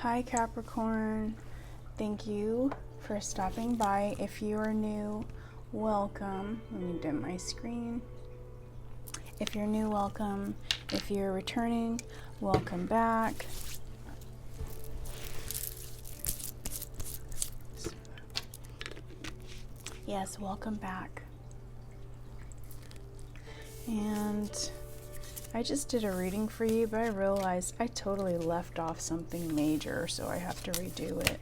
Hi Capricorn, thank you for stopping by. If you are new, welcome. Let me dim my screen. If you're new, welcome. If you're returning, welcome back. Yes, welcome back. And I just did a reading for you, but I realized I totally left off something major, so I have to redo it.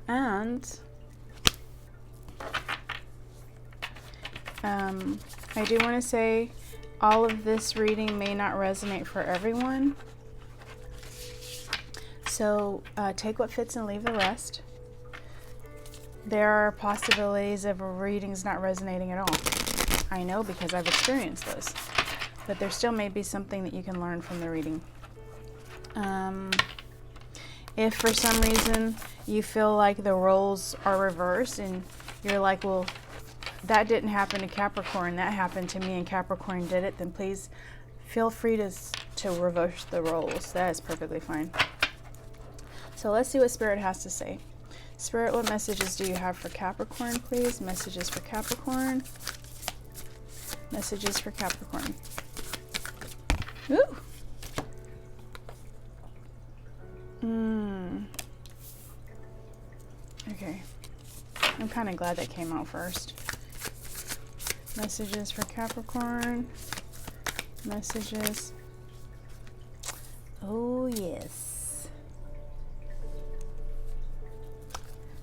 And I do want to say all of this reading may not resonate for everyone. So take what fits and leave the rest. There are possibilities of readings not resonating at all. I know because I've experienced those. But there still may be something that you can learn from the reading. If for some reason you feel like the roles are reversed and you're like, well, that didn't happen to Capricorn, that happened to me and Capricorn did it, then please feel free to reverse the roles. That is perfectly fine. So let's see what Spirit has to say. Spirit, what messages do you have for Capricorn, please? Messages for Capricorn. Messages for Capricorn. Ooh. Okay. I'm kind of glad that came out first. Messages for Capricorn. Messages. Oh, yes.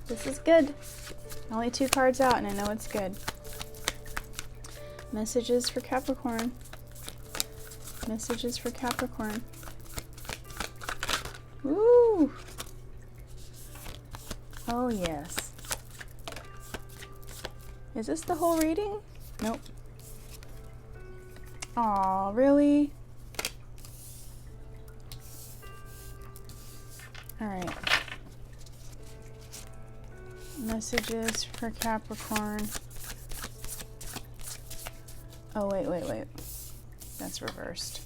This is good. Only 2 cards out, and I know it's good. Messages for Capricorn. Messages for Capricorn. Woo! Oh, yes. Is this the whole reading? Nope. Aw, really? Alright. Messages for Capricorn. Oh, wait. That's reversed.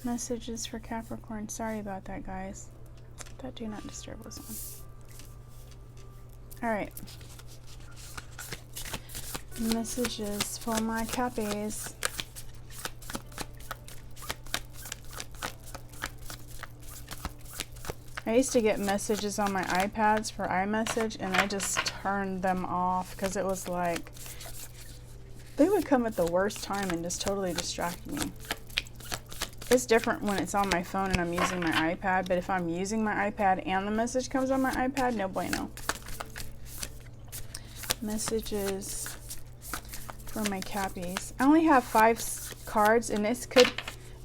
Messages for Capricorn. Sorry about that, guys. That do not disturb was on. Alright. Messages for my Cappies. I used to get messages on my iPads for iMessage, and I just turned them off because it was like they would come at the worst time and just totally distract me. It's different when it's on my phone and I'm using my iPad, but if I'm using my iPad and the message comes on my iPad, no bueno. Messages for my Cappies. I only have 5 cards, and this could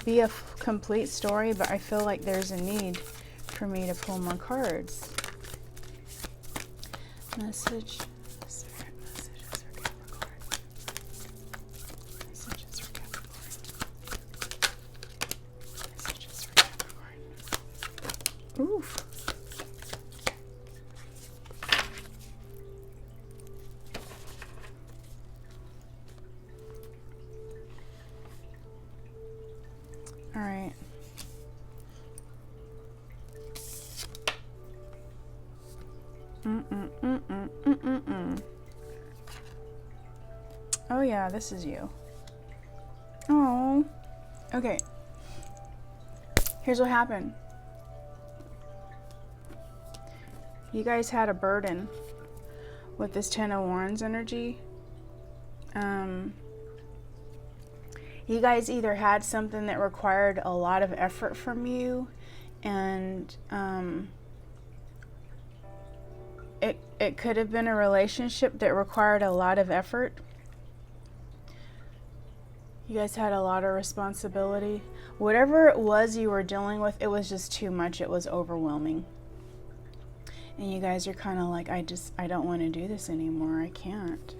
be a complete story, but I feel like there's a need for me to pull more cards. Messages for Capricorn. Messages for Capricorn. Messages for Capricorn. Oof. All right. Oh yeah, this is you. Oh. Okay. Here's what happened. You guys had a burden with this 10 of Wands energy. You guys either had something that required a lot of effort from you, and it could have been a relationship that required a lot of effort. You guys had a lot of responsibility. Whatever it was you were dealing with, it was just too much. It was overwhelming. And you guys are kind of like, I don't want to do this anymore. I can't.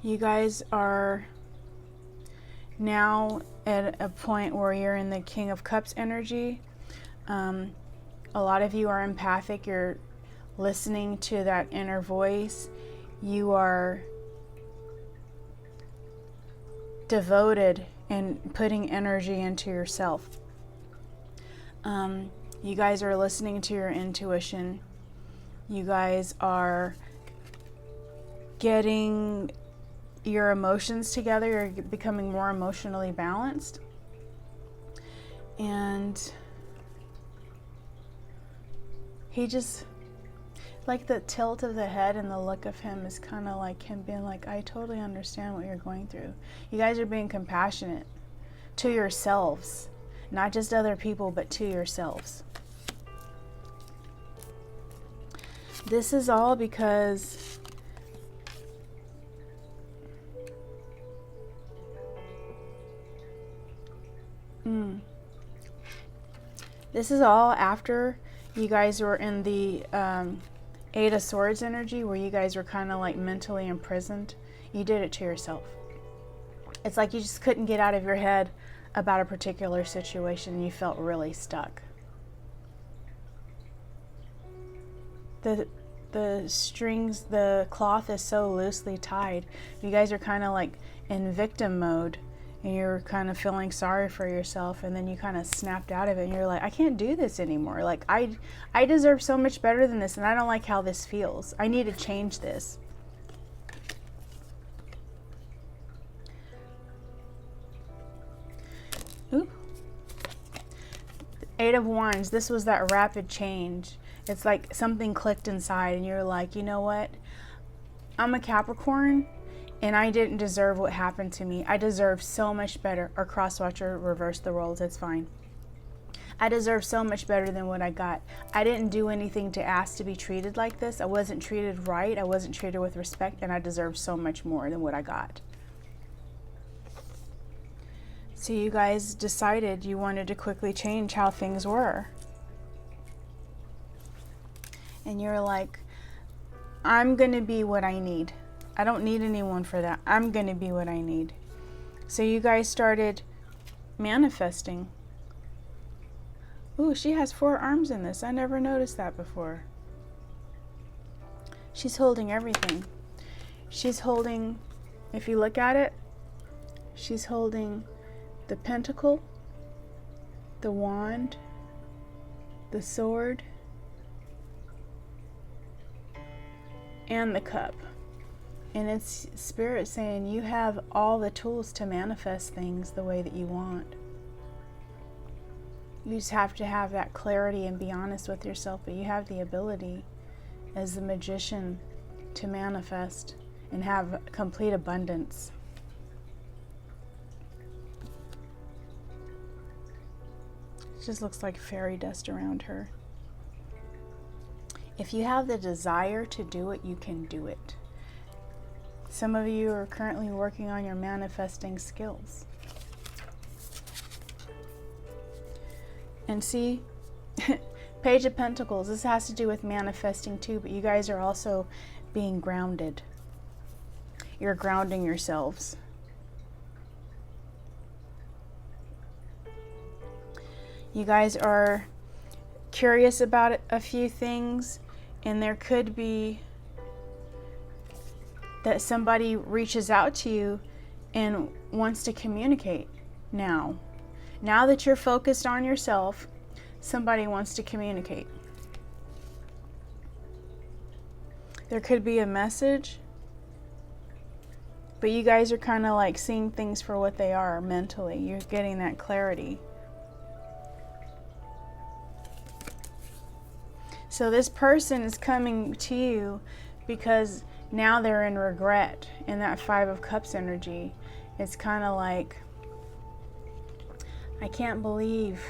You guys are now at a point where you're in the King of Cups energy. A lot of you are empathic. You're listening to that inner voice. You are devoted and putting energy into yourself. You guys are listening to your intuition. You guys are getting your emotions together. You're becoming more emotionally balanced. And he just, like the tilt of the head and the look of him is kind of like him being like, I totally understand what you're going through. You guys are being compassionate to yourselves, not just other people, but to yourselves. This is all because this is all after you guys were in the Eight of Swords energy, where you guys were kind of like mentally imprisoned. You did it to yourself. It's like you just couldn't get out of your head about a particular situation and you felt really stuck. The strings, the cloth is so loosely tied. You guys are kind of like in victim mode and you're kind of feeling sorry for yourself, and then you kind of snapped out of it and you're like, I can't do this anymore. Like I deserve so much better than this, and I don't like how this feels. I need to change this. Ooh. Eight of Wands, this was that rapid change. It's like something clicked inside and you're like, you know what? I'm a Capricorn and I didn't deserve what happened to me. I deserve so much better. Or crosswatcher, reverse the roles, it's fine. I deserve so much better than what I got. I didn't do anything to ask to be treated like this. I wasn't treated right. I wasn't treated with respect, and I deserve so much more than what I got. So you guys decided you wanted to quickly change how things were. And you're like, I'm going to be what I need. I don't need anyone for that. I'm going to be what I need. So you guys started manifesting. Ooh, she has 4 arms in this. I never noticed that before. She's holding everything. She's holding, if you look at it, she's holding the pentacle, the wand, the sword, and the cup. And it's Spirit saying you have all the tools to manifest things the way that you want. You just have to have that clarity and be honest with yourself, but you have the ability as the magician to manifest and have complete abundance. It just looks like fairy dust around her. If you have the desire to do it, you can do it. Some of you are currently working on your manifesting skills. And see, Page of Pentacles, this has to do with manifesting too, but you guys are also being grounded. You're grounding yourselves. You guys are curious about a few things, and there could be that somebody reaches out to you and wants to communicate now. Now that you're focused on yourself, somebody wants to communicate. There could be a message, but you guys are kind of like seeing things for what they are mentally. You're getting that clarity. So this person is coming to you because now they're in regret. In that 5 of Cups energy, it's kind of like, I can't believe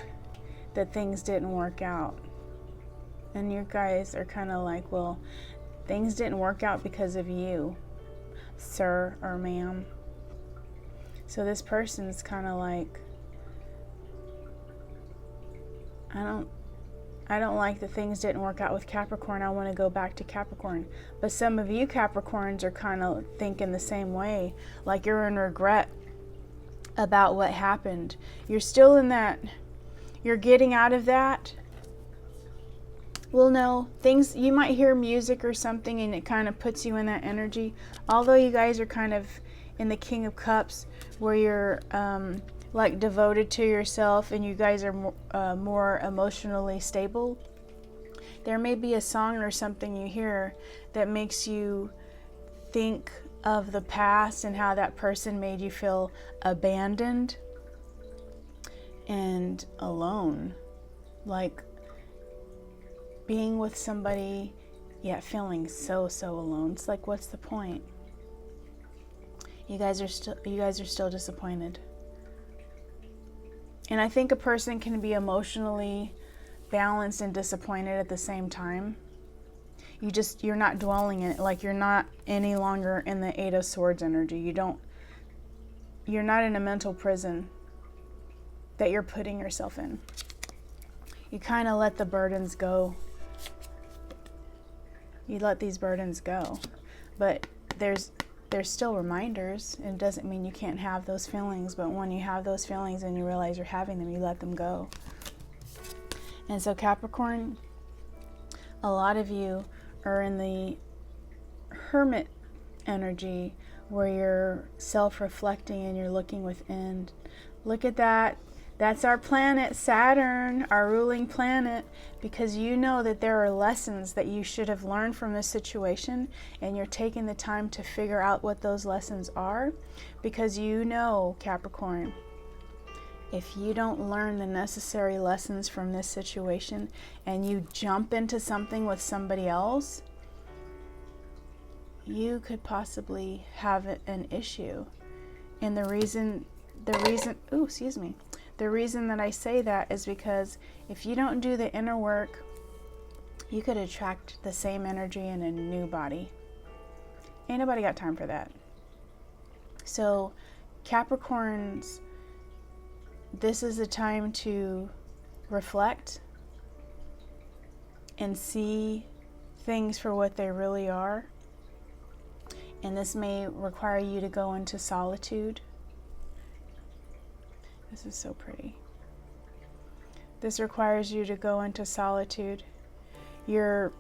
that things didn't work out. And you guys are kind of like, well, things didn't work out because of you, sir or ma'am. So this person is kind of like, I don't like that things didn't work out with Capricorn. I want to go back to Capricorn. But some of you Capricorns are kind of thinking the same way, like you're in regret about what happened. You're still in that, you're getting out of that, will know things. You might hear music or something and it kind of puts you in that energy. Although you guys are kind of in the King of Cups, where you're like devoted to yourself and you guys are more emotionally stable, there may be a song or something you hear that makes you think of the past and how that person made you feel abandoned and alone, like being with somebody yet feeling so alone. It's like, what's the point? You guys are still disappointed. And I think a person can be emotionally balanced and disappointed at the same time. You're not dwelling in it. Like, you're not any longer in the Eight of Swords energy. You're not in a mental prison that you're putting yourself in. You kind of let the burdens go. You let these burdens go. But there's still reminders. It doesn't mean you can't have those feelings, but when you have those feelings and you realize you're having them, you let them go. And so Capricorn, a lot of you are in the Hermit energy, where you're self-reflecting and you're looking within. Look at that. That's our planet, Saturn, our ruling planet, because you know that there are lessons that you should have learned from this situation, and you're taking the time to figure out what those lessons are, because you know, Capricorn, if you don't learn the necessary lessons from this situation and you jump into something with somebody else, you could possibly have an issue. And the reason that I say that is because if you don't do the inner work, you could attract the same energy in a new body. Ain't nobody got time for that. So Capricorns, this is a time to reflect and see things for what they really are. And this may require you to go into solitude. This is so pretty. This requires you to go into solitude. You're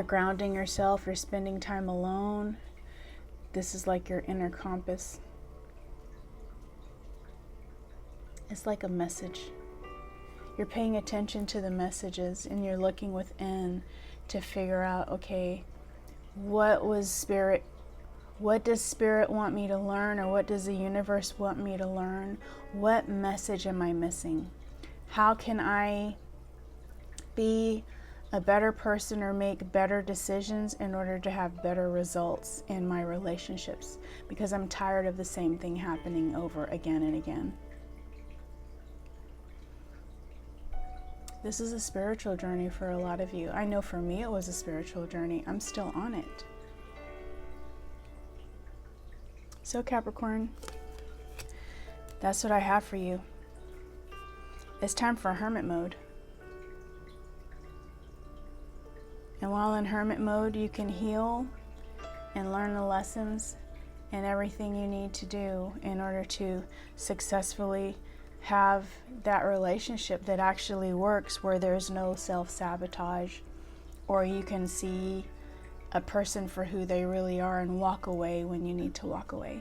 grounding yourself. You're spending time alone. This is like your inner compass. It's like a message. You're paying attention to the messages and you're looking within to figure out, okay, what does Spirit want me to learn, or what does the universe want me to learn? What message am I missing? How can I be a better person or make better decisions in order to have better results in my relationships? Because I'm tired of the same thing happening over again and again. This is a spiritual journey for a lot of you. I know for me it was a spiritual journey. I'm still on it. So Capricorn, that's what I have for you. It's time for Hermit Mode. And while in Hermit Mode, you can heal and learn the lessons and everything you need to do in order to successfully have that relationship that actually works, where there's no self-sabotage, or you can see a person for who they really are and walk away when you need to walk away.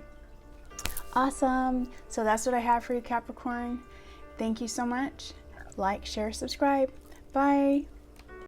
Awesome. So that's what I have for you, Capricorn. Thank you so much. Like, share, subscribe. Bye.